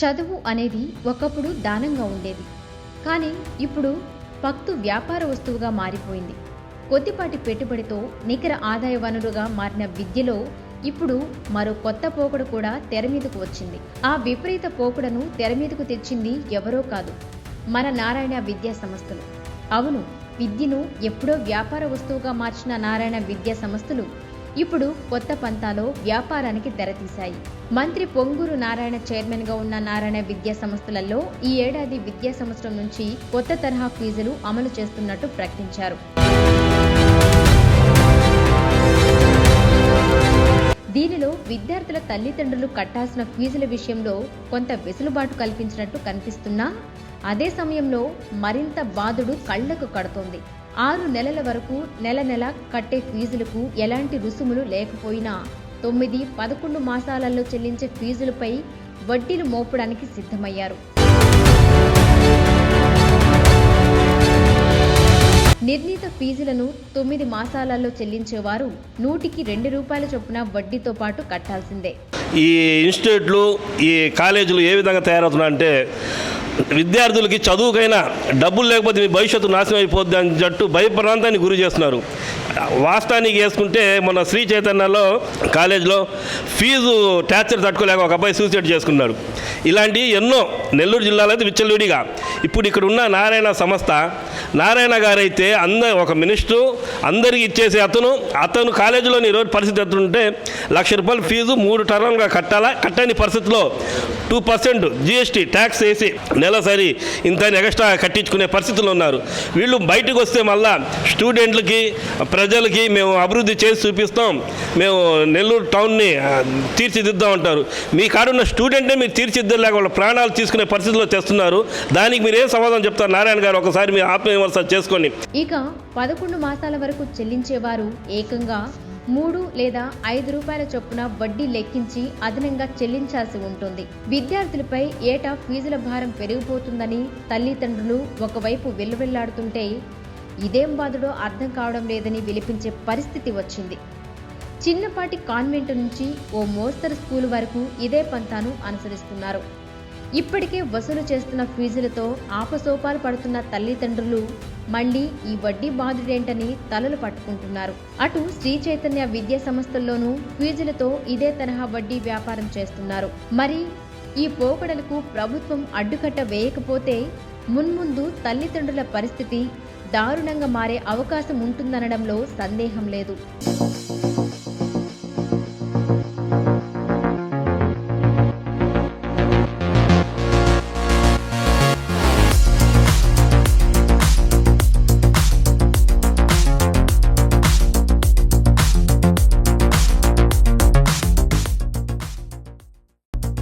చదువు అనేది ఒకప్పుడు దానంగా ఉండేది. కానీ ఇప్పుడు పక్తు వ్యాపార వస్తువుగా మారిపోయింది. కొద్దిపాటి పెట్టుబడితో నికర ఆదాయ వనరుగా మారిన విద్యలో ఇప్పుడు మరో కొత్త పోకడ కూడా తెరమీదకు వచ్చింది. ఆ విపరీత పోకడను తెరమీదకు తెచ్చింది ఎవరో కాదు, మన నారాయణ విద్యా సంస్థలు. అవును, విద్యను ఎప్పుడో వ్యాపార వస్తువుగా మార్చిన నారాయణ విద్యా సంస్థలు ఇప్పుడు కొత్త పంతాలో వ్యాపారానికి తెరతీశాయి. మంత్రి పొంగూరు నారాయణ చైర్మన్గా ఉన్న నారాయణ విద్యా సంస్థలలో ఈ ఏడాది విద్యా సంవత్సరం నుంచి కొత్త తరహా ఫీజులు అమలు చేస్తున్నట్టు ప్రకటించారు. దీనిలో విద్యార్థుల తల్లిదండ్రులు కట్టాల్సిన ఫీజుల విషయంలో కొంత వెసులుబాటు కల్పించినట్టు కనిపిస్తున్నా, అదే సమయంలో మరింత బాధుడు కళ్లకు కడుతోంది. 6 నెలల వరకు నెల కట్టే ఫీజులకు ఎలాంటి రుసుములు లేకపోయినా 9, 11 మాసాలలో చెల్లించే ఫీజులపై వడ్డీలు మోపడానికి సిద్ధమయ్యారు. నిర్ణీత ఫీజులను 9 మాసాలలో చెల్లించేవారు 100కి 2 రూపాయల చొప్పున వడ్డీతో పాటు కట్టాల్సిందే. ఈ ఇన్స్టిట్యూట్లు, ఈ కాలేజీలు ఏ విధంగా తయారవుతున్నాయంటే, విద్యార్థులకి చదువుకైనా డబ్బులు లేకపోతే మీ భవిష్యత్తు నాశనం అయిపోద్ది అని జట్టు భయప్రాంతాన్ని గురి చేస్తున్నారు. వాస్తవానికి వేసుకుంటే మన శ్రీ చైతన్యలో కాలేజీలో ఫీజు టార్చర్ తట్టుకోలేక ఒక అబ్బాయి సూసైడ్ చేసుకున్నాడు. ఇలాంటివి ఎన్నో నెల్లూరు జిల్లాలో అయితే విచ్చలవిడిగా. ఇప్పుడు ఇక్కడ ఉన్న నారాయణ సంస్థ, నారాయణ గారైతే ఒక మినిస్టరు అందరికీ ఇచ్చేసి అతను కాలేజీలోని ఈరోజు పరిస్థితి ఎత్తుంటే ₹1,00,000 ఫీజు 3 టర్మ్గా కట్టాలా. కట్టని పరిస్థితిలో 2% GST ట్యాక్స్ వేసి నెలసరి ఇంత ఎక్స్ట్రా కట్టించుకునే పరిస్థితులు ఉన్నారు. వీళ్ళు బయటకు వస్తే మళ్ళా స్టూడెంట్లకి, ప్రజలకి మేము అభివృద్ధి చేసి చూపిస్తాం, మేము నెల్లూరు టౌన్ని తీర్చిదిద్దాం అంటారు. మీ కాడున్న స్టూడెంట్నే మీరు తీర్చిదిద్దలేక వాళ్ళ ప్రాణాలు తీసుకునే పరిస్థితిలో తెస్తున్నారు. దానికి మీరు ఏం సమాధానం చెప్తారు నారాయణ గారు? ఒకసారి మీరు ఆత్మవిమర్శ చేసుకోండి. ఇక 11 మాసాల వరకు చెల్లించేవారు ఏకంగా 3 లేదా 5 రూపాయల చొప్పున వడ్డీ లెక్కించి అదనంగా చెల్లించాల్సి ఉంటుంది. విద్యార్థులపై ఏటా ఫీజుల భారం పెరిగిపోతుందని తల్లిదండ్రులు ఒకవైపు వెల్లువెల్లాడుతుంటే, ఇదేం బాధడో అర్థం కావడం లేదని విలిపించే పరిస్థితి వచ్చింది. చిన్నపాటి కాన్వెంట్ నుంచి ఓ మోస్తరు స్కూలు వరకు ఇదే పంతాను అనుసరిస్తున్నారు. ఇప్పటికే వసూలు చేస్తున్న ఫీజులతో ఆపసోపాలు పడుతున్న తల్లిదండ్రులు మళ్లీ ఈ వడ్డీ బాధుడేంటని తలలు పట్టుకుంటున్నారు. అటు శ్రీ చైతన్య విద్యా సంస్థల్లోనూ ఫీజులతో ఇదే తరహా వడ్డీ వ్యాపారం చేస్తున్నారు. మరి ఈ పోకడలకు ప్రభుత్వం అడ్డుకట్ట వేయకపోతే మున్ముందు తల్లిదండ్రుల పరిస్థితి దారుణంగా మారే అవకాశం ఉంటుందనడంలో సందేహం లేదు.